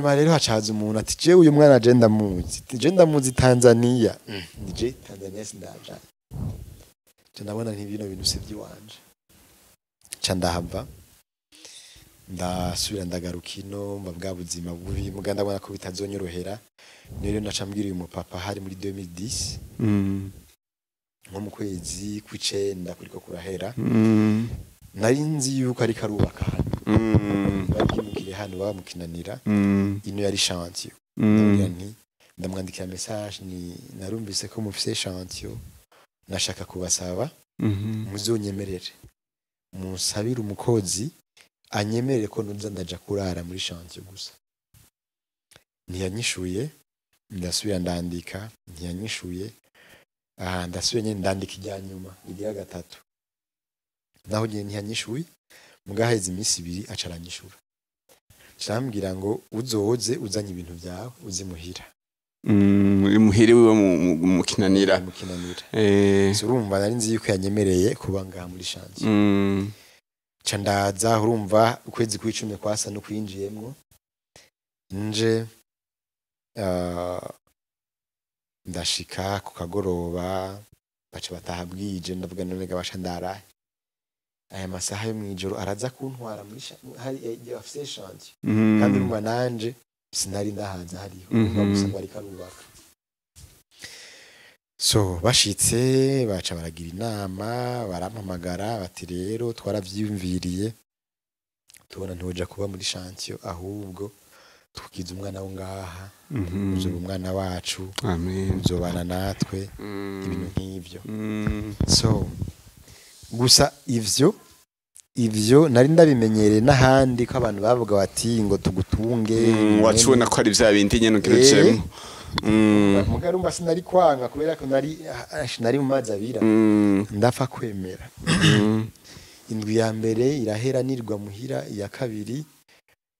hanyuma rero hacaza umuntu ati jewe uyu mwana je ndamuzi Tanzania nije Tanzania sindaja je ndabona ntibino bintu se by'iwanje ca ndahava ndasubira ndagaruka ino mba bwa buzima bubi muga ndabona ko bitazonyorohera rero naca mbwira uyu mupapa hari muri 2010 nko mu kwezi kw'icenda kuriko kurahera nari nzi yuko ariko arubaka hano bakimukire hano bamukinanira ino yari chantier ndamwandikira message ni narumvise ko mufise chantier nashaka kubasaba muzonyemerere musabira umukozi anyemerere ko nuza ndaja kurara muri chantier gusa ntiyanyishuye ndasubira ndandika ntiyanyishuye ndasubira nyine ndandika ijya nyuma igira gatatu naho nyine ntiyanyishuye mugaheze iminsi 2 acaranyishura cyambwira ngo uzoze uzanye ibintu byawe uzimuhira muhire wiwe mukinanira urumva nari nzi yuko yanyemereye kuba ngaha muri chantier ca ndaza urumva ukwezi kw'icumi kwasa no kwinjiyemwo nje ndashika ku kagoroba baca bataha bwije ndavuga none gabasha ndarahe aya masaha yo mwijoro araza kuntwara muri hari afise chantier kandi urumva nanje sinari ndahaza hariho gusa ngo ariko arubaka so bashitse baca baragira inama barampamagara bati rero twaravyiyumviriye tubona ntoja kuba muri chantier ahubwo tukiza umwana wo ngaha uzoba umwana wacu uzobana natwe ibintu nk'ivyo so gusa ivyo nari ndabimenyereye n'ahandi ko abantu bavuga bati ngo tugutunge wacubona ko ari vya bindi nyene ukirejemo mugarumba sinari kwanga kubera ko nari mu mazi abira ndapfa kwemera indwi ya mbere irahera nirwa muhira iya kabiri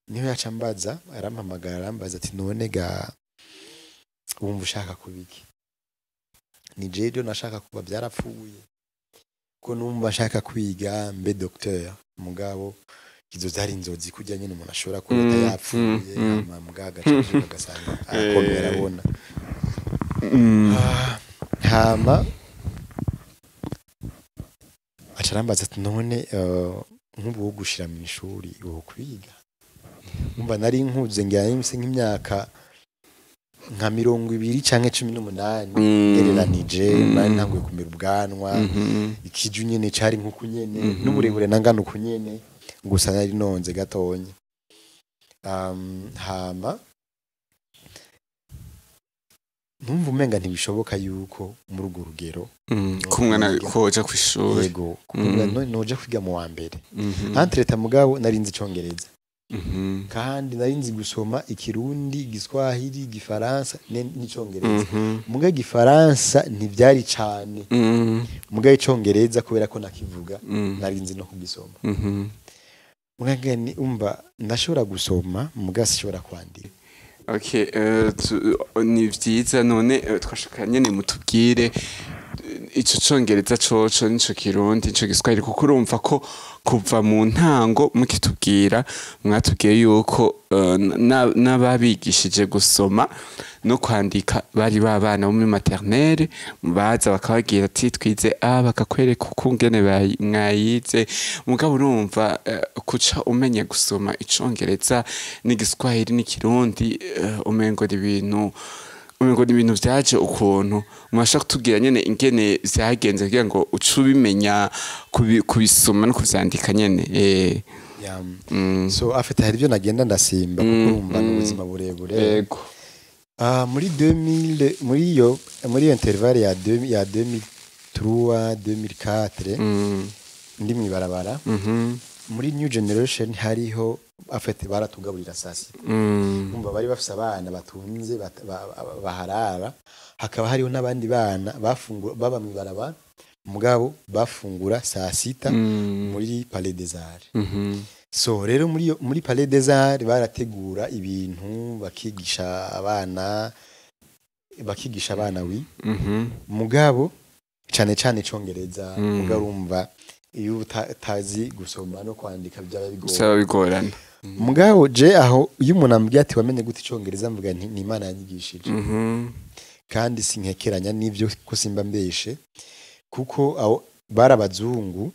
niho yaca mbaza arampamagara arambaza ati none ga wumva ushaka kubiki ni jejo nashaka kuba byarapfuye ko numva ashaka kwiga mbe docteur mugabo izo zari inzozi kujya nyine umuntu ashobora kurota yapfuye mugaga cyo gasanga akomera abona hama acarambaza ati none nk'ubu gushira mu ishuri uwo kwiga umva nari nkuze ngira nimse nk'imyaka nka 20 canke 18 gereranije nari ntanguye kumira ubwanwa ikiju nyene cari nkuko nyene n'uburebure nangana uko nyene gusa nari nonze gatonye hama numva umenga ntibishoboka yuko muri urwo rugero kumwana koja kwishuri yego noja kwiga mu wa mbere entreta mugabo nari nzi icongereza kandi nari nzi gusoma ikirundi igiswahili igifaransa n'icongereza muga igifaransa ntivyari cane muga icongereza kubera ko nakivuga nari nzi no kugisoma muga ni umba ndashobora gusoma muga sishobora kwandika. Okay, ni vyiza none twashaka nyene mutubwire ico congereza coco nico kirundi nico giswahili kuko urumva ko kuva mu ntango mukitubwira mwatubwiye yuko n'ababigishije gusoma no kwandika bari babana bo muri maternelle baza bakabagira ati twize bakakwereka ukungene mwayize mugabo urumva kuca umenye gusoma icongereza n'igiswahili n'ikirundi umengo ibintu vyaje ukuntu mwashaka kutubwira nyene ingene vyagenze kugira ngo uce ubimenya kubisoma no kuvyandika nyene so afite hari ibyo nagenda ndasimba kuko urumva n'ubuzima burebure yego muri 2000 muri iyo intervalle ya 2003 2004 ndi mwibarabara muri new generation hariho afite baratugaburira sasi umva bari bafise abana batunze baharara hakaba hariho n'abandi bana bafungura baba mwibarabara mugabo bafungura saa sita muri Palais des Arts so rero muri Palais des Arts barategura ibintu bakigisha abana mugabo cane cane icongereza mugabo urumva iyo utazi gusoma no kwandika byaba bigoye bisaba bigorana. mugabo je aho iyo umuntu ambwiye ati wamenye gute icongereza mvuga nti ni Imana yanyigishije kandi sinkekeranya n'ivyo ko simba mbeshe kuko aho barabazungu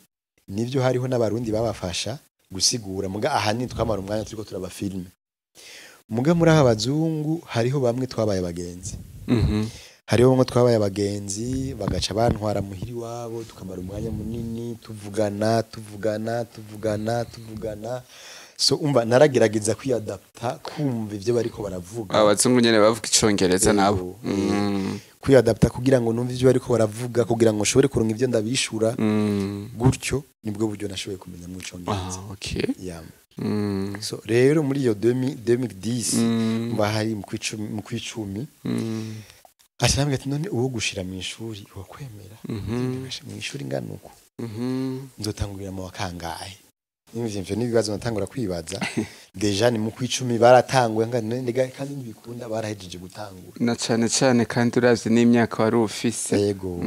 nivyo hariho n'abarundi babafasha gusigura muga ahanini twamara umwanya turiko turaba filme muga muri aba bazungu hariho bamwe twabaye abagenzi hariho bamwe twabaye abagenzi bagaca bantwara muhiri wabo tukamara umwanya munini tuvugana so umva naragerageza kwiadapta kumva ivyo bariko baravuga abazungu nyene bavuga icongereza nabo kwiadapta kugira ngo numve ivyo bariko baravuga kugira ngo nshobore kuronka ivyo ndabishura gutyo nibwo buryo nashoboye kumenya mu icongereza okay yeah. So rero muri iyo 2010 mba hari mu kwicumi ashamwe ati none uwo gushira mu ishuri wakwemera mu ishuri nganuko nzotangurira mu wakangahe Nimvyo nibibazo natangura kwibaza deja ni mu kwicumi baratanguye kandi nibikunda barahejeje gutangura na cyane kandi uravye n'imyaka wari ufise yego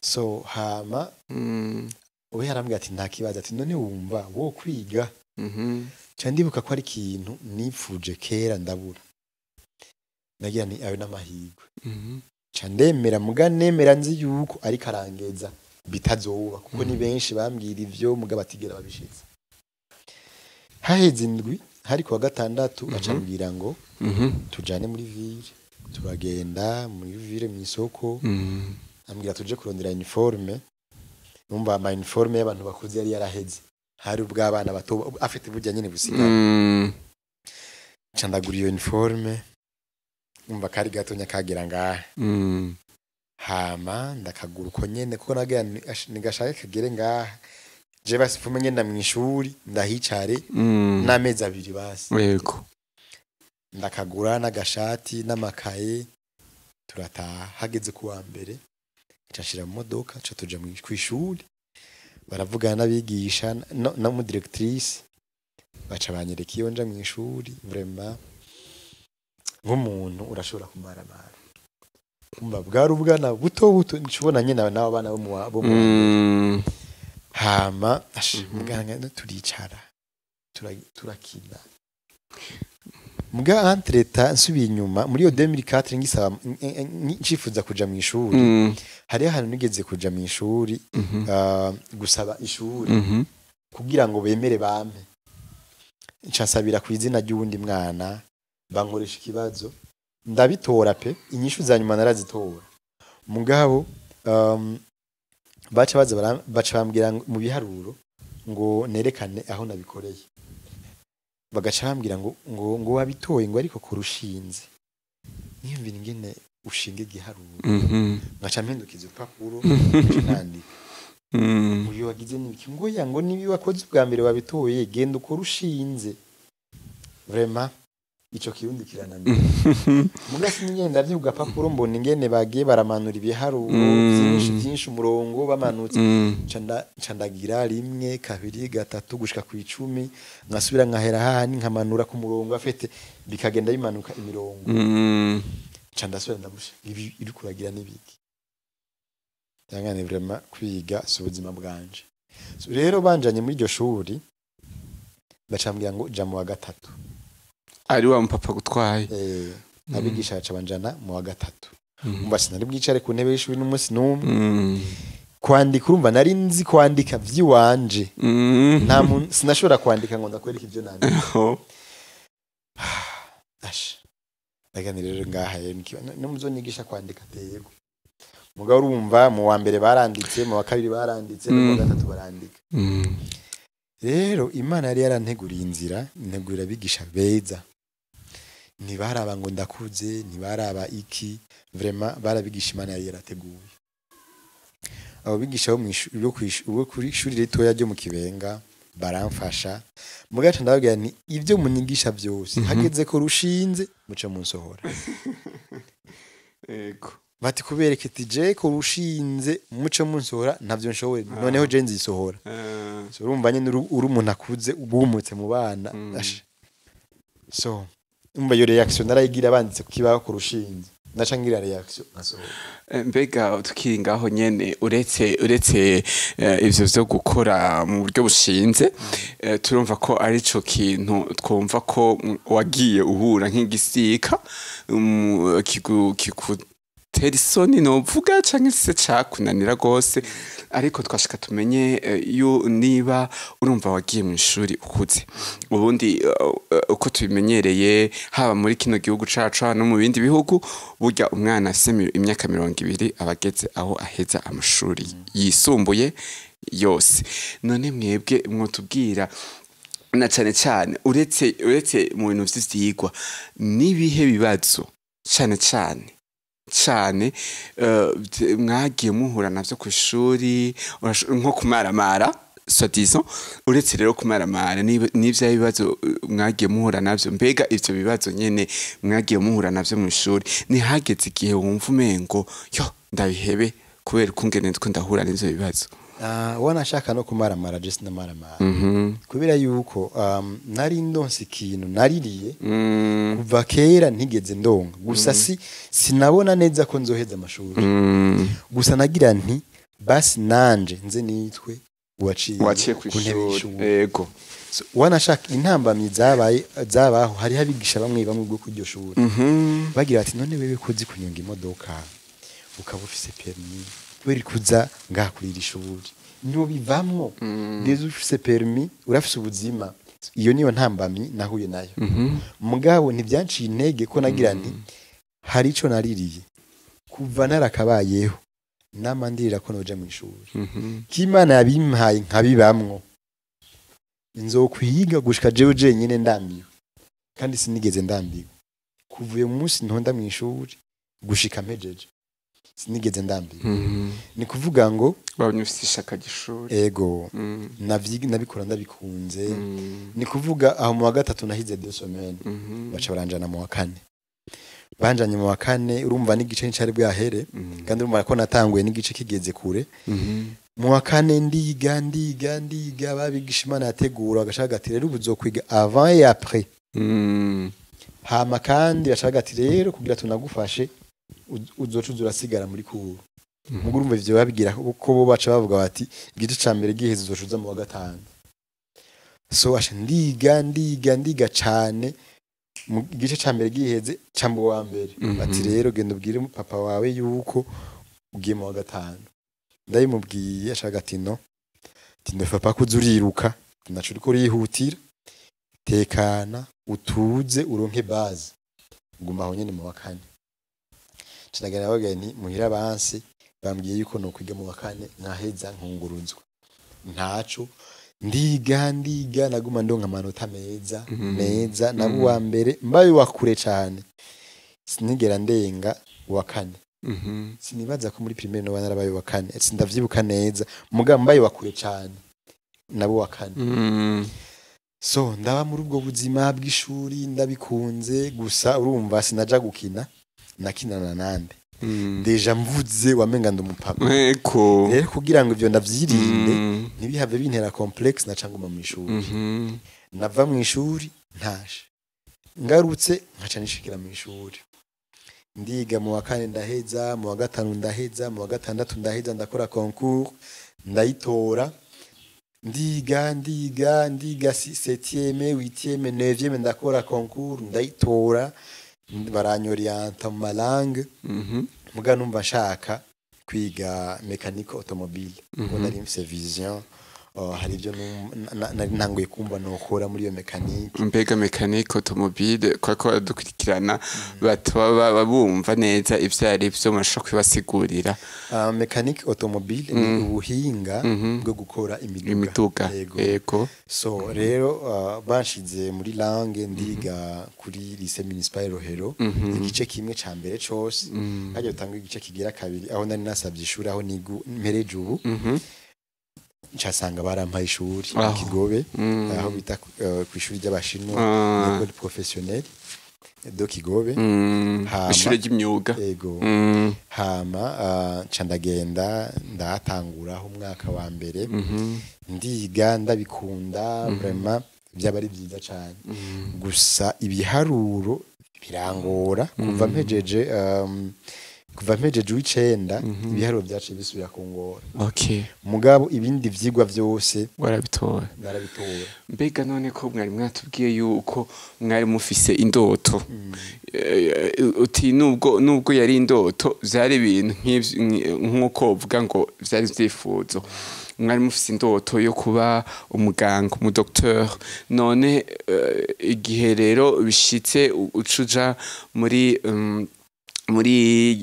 so hama we yarambwiye ati nta kibazo ati none wumva wo kwiga ndibuka ko ari ikintu nipfuje kera ndabura nagira ni ayo n'amahirwe ndemera muga nemera nzi yuko ari karangeza bitazoba kuko ni benshi bambwira ivyo muga batigera babishitse haheze indwi hari kuwa gatandatu acambwira ngo tujane muri ville turagenda muri ville mu isoko ambwira tuje kurondera uniforme numva ama uniforme y'abantu bakuze yari yaraheze hari ubw'abana bato afite burya nyine busigara candagura iyo uniforme numva kari gatonya kagera ngaha hama ndakagura uko nyene kuko nagira nigashaka kagere ngaha je basifume ngenda mu ishuri ndahicare n'amezi 2 basi yego ndakagura n'agashati n'amakaye turataha hageze kuwa mbere cashira mu modoka cyo tuja mu ishuri baravugana n'abigisha na mu directrice baca banyereka iyo nja mu ishuri vraiment nk'umuntu urashobora kumara mara kumva bwari ubwana buto nshobona nyine nawe abana bo mu hama muganga turicara turakina muga entreta nsubiye inyuma muri iyo 2004 ngisaba ncifuza kuja mu ishuri hari ahantu nigeze kuja mu ishuri gusaba ishuri kugira ngo bemere bampe ncasabira ku izina ry'uwundi mwana bankoresha ikibazo ndabitora pe inyishu za nyuma narazitora mugabo baca bambwira mu biharuro ngo nerekane aho nabikoreye bagaca bambwira ngo wabitoye ngo ariko kurushinze niyumvira ingene ushinge igiharuro ngaca mpindukiza urupapuro nandika uyu wagize n'ibiki ngo ya ngo nibi wakoze ubwa mbere wabitoye genda ukora ushinze vraiment ico kirundi kirananiye mugasi ngenda vyo gapapuro mbona ingene bagiye baramanura ibiharuro byinshi umurongo bamanutse candagira 1 2 3 gushika ku 10 ngasubira nkahera hani nkamanura ku murongo afite bikagenda bimanuka imirongo candasubira ndabusha ibi iri kuragira nibiki yangane vraiment kwiga subuzima bwanje so rero banjanye muri iryo shuri bacambwira ngo ja mu wa gatatu ari wa mpapa gutwaye abigisha baca banjana mu wa gatatu umva sinari bwicare ku ntebe y'ishuri n'umunsi n'umwe kwandika urumva nari nzi kwandika vy'iwanje nta sinashobora kwandika ngo ndakwereka ivyo nandika bagani rero ngaha no muzonyigisha kwandika tego mugabo urumva mu wa mbere baranditse mu wa kabiri baranditse no mu wa gatatu barandika rero Imana yari yaranteguriye inzira integurira abigisha beza ntibaraba ngo ndakuze ntibaraba iki vraiment barabigisha Imana yari yarateguye abo bigisha bo kuri ishuri ritoya ryo mu Kibenga baramfasha mugaca ndababwira ni ivyo munyigisha byose hageze ko rushinze muce munsohora yego bati kubereke tije ko rushinze muce munsohora ntavyo nshoboye noneho je nzisohora so urumva nyine uri umuntu akuze ubumutse mu bana so umva yo reaction narayigira banditse ku kibaho ku rushinze naca ngira reaction nkasohoka. mbega tukiri ngaho nyene uretse ivyo vyo gukora mu buryo bushinze turumva ko arico kintu twumva ko wagiye uhura nk'igisika kigutera isoni novuga canke se cakunanira gose ariko twashika tumenye niba urumva wagiye mu ishuri ukuze ubundi uko tubimenyereye haba muri kino gihugu cacu no mu bindi bihugu burya umwana afise imyaka 20 abageze aho aheza amashuri yisumbuye yose none mwebwe mwotubwira na cane cane uretse mu bintu vy'ivyigwa nibihe bibazo cane mwagiye muhura navyo ku ishuri nko kumaramara soi-disant uretse rero kumaramara n'ivyo bibazo mwagiye muhura navyo mbega ivyo bibazo nyene mwagiye muhura navyo mu ishuri ntihageze igihe wumva umengo yo ndabihebe kubera ukungene ndiko ndahura n'ivyo bibazo wanashaka no kumaramara je sinamaramara kubera yuko nari ndonse ikintu naririye kuva kera ntigeze ndonga gusa sinabona neza ko nzoheza amashuri gusa nagira nti basi nanje nze nitwe waciye ku ishuri yego wanashaka intambamyi zabaho hari abigisha bamwe bwo kuryo shuri bagira ati none wewe kuzi kunyonga imodoka ukaba ufise permis weri kuza ngakurira ishuri niyo bivamwo dezo ufise permis urafise ubuzima iyo niyo ntambamyi nahuye nayo mugabo ntibyanciye intege ko nagira nti hari ico naririye kuva narakabayeho namandirira ko noja mu ishuri k'Imana yabimpaye nkabibamwo nzokwiga gushika jewe jenyine ndambiwe kandi sinigeze ndambiwe kuvuye mu munsi ntonda mu ishuri gushika mpejeje sinigeze ndambiwe ni kuvuga ngo wabanyufise ishaka gishuri ego nabikora ndabikunze ni kuvuga aho mu wa gatatu nahize 2 semaines baca baranjana mu wa kane banjanye mu wa kane urumva n'igice ncari bwahere kandi urumva ko natanguye n'igice kigeze kure mu wa kane ndiga babigisha Imana yategura agashaka ati rero ubuzokwiga avant et après hama kandi bashaka ati rero kugira tunagufashe uzoca urasigara muri kuru mugo urumva ivyo babigira ko bo baca bavuga bati igice ca mbere giheze uzoca mu wa gatanu so asha ndiga cane mu gice ca mbere giheze cambo wa mbere bati rero genda ubwire papa wawe yuko ugiye mu wa gatanu ndabimubwiye ashaka ati no tindefa pa kuzuriruka naco uriko urihutira tekana utuze uronke base nguma aho nyene mu wa kane cinagana bageni muhira banse bambwiye yuko no kwiga mu wa kane nkaheza nkunguruzwa ntaco ndiga naguma ndonka amanota meza nabo wa mbere mbaye wakure cyane sinigera ndenga wa kane sinibaza ko muri primaire no banarabaye wa kane sindavyibuka neza mugamba mbaye wakure cyane nabo wa kane so ndaba muri ubwo buzima bw'ishuri ndabikunze gusa urumva sinaja gukina nakinana nande deja mvuze wamenga ndumupapa rero kugira ngo ivyo ndavyirinde ntibihave bintera complex na canguma mu ishuri nava mu ishuri ntashe ngarutse nkaca nishikira mu ishuri ndiga mu wa kane ndaheza mu wa gatanu ndaheza mu wa gatandatu ndaheza ndakora concours ndayitora ndiga 7e 8e 9e ndakora concours ndayitora baranyorienta mu malangue muga numva nshaka kwiga mécanique automobile ngo nari mfise vision hari ivyo nari ntanguye kumva nokora muri iyo mécanique mbega mécanique automobile kwako dukurikirana batwa bumva neza ivyo ari byo mashaka kwibasigurira mécanique automobile ni ubuhinga bwo gukora imiduga yego so rero banshize muri langue ndiga kuri lycée municipal Rohero igice kimwe ca mbere cose haje utanga igice kigira kabiri aho nari nasabye ishuri aho mpereje ubu ncasanga barampaye ishuri mu Kigobe aho bita ku ishuri ry'abashinwa école professionnelle do Kigobe ishuri ry'imyuga yego hama candagenda ndatangura umwaka wa mbere ndiga ndabikunda vraiment byaba ari byiza cyane gusa ibiharuro birangora kuva mpejeje w'icenda ibiharuro byaciye bisubira kungora okay mugabo ibindi vyigwa vyose warabitora narabitora. mbega none ko mwari mwatubwiye yuko mwari mufise indoto uti nubwo yari indoto vyari ibintu nk'uko uvuga ngo vyari vyifuzo mwari mufise indoto yo kuba umuganga umudokteur none igihe rero bishitse ucuja muri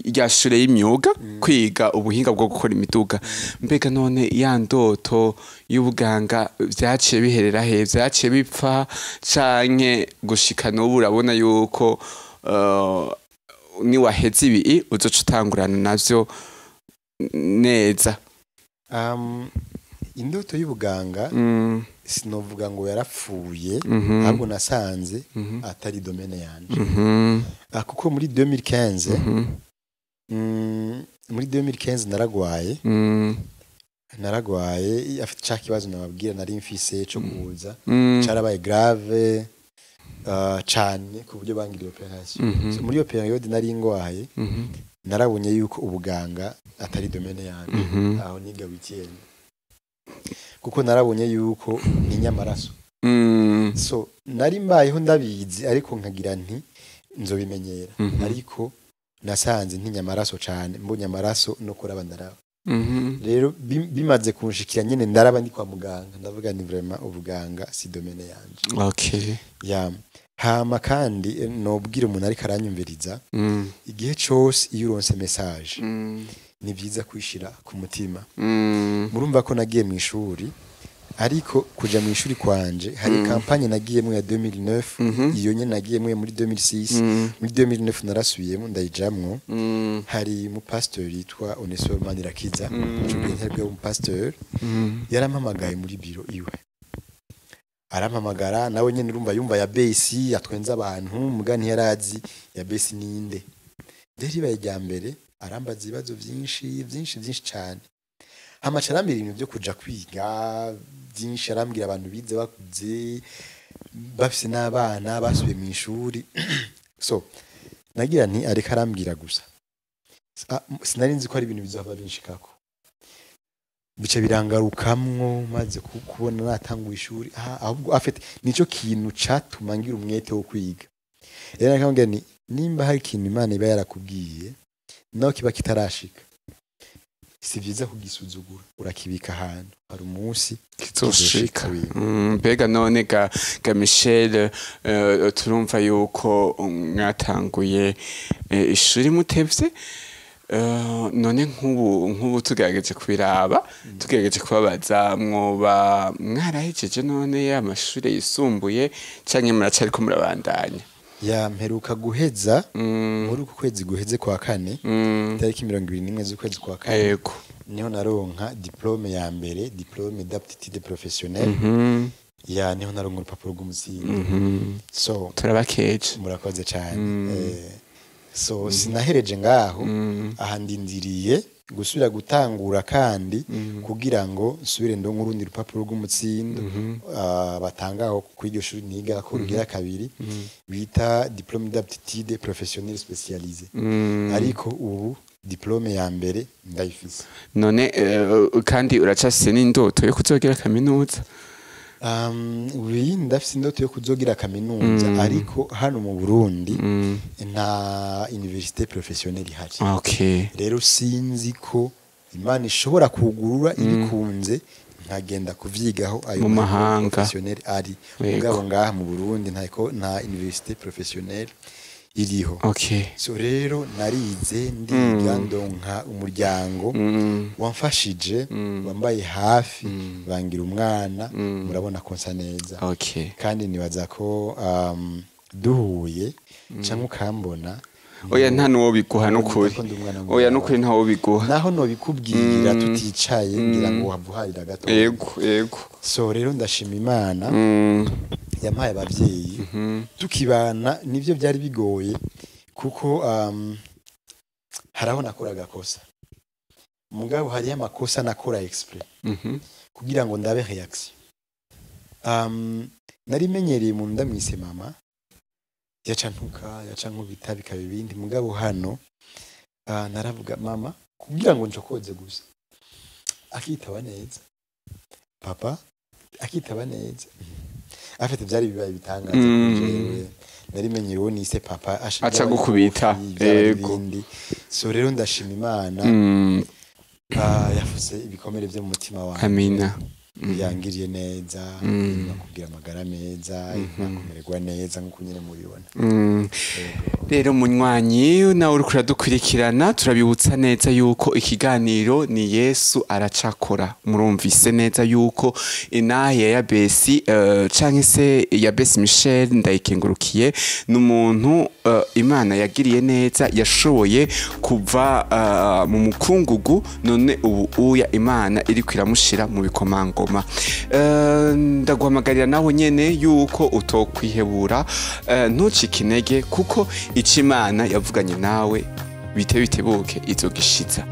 rya shure y'imyuga kwiga ubuhinga bwo gukora imiduga mbega none ya ndoto y'ubuganga vyaciye biherera he vyaciye bipfa canke gushika n'ubu urabona yuko niwaheze ibi uzoca utangurana navyo neza? Indoto y'ubuganga sinovuga ngo yarapfuye ahubwo nasanze atari domaine yanje kuko muri 2015 naragwaye afite ca kibazo nababwira nari mfise cyo kuza carabaye grave cane ku buryo bangiriye operation so muri iyo periode nari ngwaye narabonye yuko ubuganga atari domaine yanje aho niga witienne kuko narabonye yuko ni nyamaraso so nari mbayeho ndabizi ariko nkagira nti nzobimenyera ariko nasanze ntinyamaraso cane mbonye amaraso no kuraba ndaraba rero bimaze kunshikira nyene ndaraba ndi kwa muganga ndavuga ni vraiment ubuganga si domaine yanje. Okay. Hama kandi nobwira umuntu ariko aranyumviriza igihe cyose iyo uronse message ni byiza kwishira ku mutima. Murumva ko nagiye mu ishuri ariko kuja mu ishuri kwanje hari kampanye nagiyemo ya 2009 iyo nyene nagiyemo muri 2006 muri 2009 narasubiyemo ndayijamwo hari mu pasteur yitwa Onesphore Manirakiza cyubwenge mu pasteur yarampamagaye muri biro iwe arampamagara nawe nyene urumva yumva ya base yatwenza abantu mugani yarazi ya base ninde deri bayijya mbere arambaza ibibazo byinshi cyane amacarambira ibintu byo kuja kwiga byinshi arambwira abantu bize bakuze bafise n'abana basubiye mu ishuri so nagira nti areka arambwira gusa sinari nzi ko ari ibintu bizava binshikako bice birangarukamwo maze kubona natanguye ishuri ahubwo afite nico kintu catuma ngira umwete wo kwiga rero nakambwira ni nimba hari ikintu Imana iba yarakubwiye naho kiba kitarashika si vyiza kugisuzugura urakibika ahantu hari umunsi kizoshika. Mbega none ga Michel turumva yuko mwatanguye ishuri mutevye none nk'ubu tugerageje kubiraba tugerageje kubabaza mwoba mwarahejeje none amashuri yisumbuye canke muracariko murabandanya? Mperuka guheza muri uku kwezi guheze kwa kane tariki 21 z'ukwezi kwa kane yego niho naronka diplome ya mbere diplome d'aptitude professionnelle niho naronka urupapuro rw'umutsindo so turabakeje murakoze cyane so sinahereje ngaho ahandindiriye gusubira gutangura kandi kugira ngo nsubire ndonke urundi rupapuro rw'umutsindo batangaho kuri iryo shuri niga ko rugira kabiri bita diplome d'aptitude professionnelle spécialisée ariko ubu diplome ya mbere ndayifise. None kandi uracafise n'indoto yo kuzogira kaminuza? Ndafise indoto yo kuzogira kaminuza ariko hano mu Burundi nta université professionnelle ihari. Okay. Rero sinzi ko Imana ishobora kugurura ibikunze nkagenda kuvyigaho ayo mu mahanga professionnelle ari mugabo ngaha mu Burundi nta université professionnelle iriho. Okay. So rero narize ndiga ndonka umuryango wamfashije wambaye hafi bangira umwana murabona ko nsa neza. Okay. Kandi nibaza ko duhuye canke ukambona oya nta nuwo biguha nukuri oya nukuri ntawo biguha naho no bikubwira tuticaye ngira ngo wavuharira gato. Yego so rero ndashima Imana yampaye abavyeyi tukibana nivyo byari bigoye kuko haraho nakora gakosa mugabo hari amakosa nakora exprès kugira ngo ndabe reaction nari menyereye mu ndamwise mama yaca ntuka yaca nkubita bikaba ibindi mugabo hano naravuga mama kugira ngo ncokoze gusa akitaba neza papa akitaba neza afite byari bibaye bitangaza jewe nari menyere uwo nise papa aca gukubita yego so rero ndashima Imana yafuze ibikomere byo mu mutima wanjye amina yangiriye neza kugira amagara meza kumererwa neza nkuko nyine mubibona rero munywanyi nawe uri kuradukurikirana turabibutsa neza yuko ikiganiro ni Yesu aracakora murumvise neza yuko inahe ya Yabesi canke se Yabesi Michel ndayikengurukiye n'umuntu Imana yagiriye neza yashoboye kuva mu mukungugu none ubu uya Imana iri kwiramushira mu bikomangoma ndaguhamagarira nawe nyene yuko utokwihebura ntucike intege kuko icyo Imana yavuganye nawe bitebuke izogishitsa.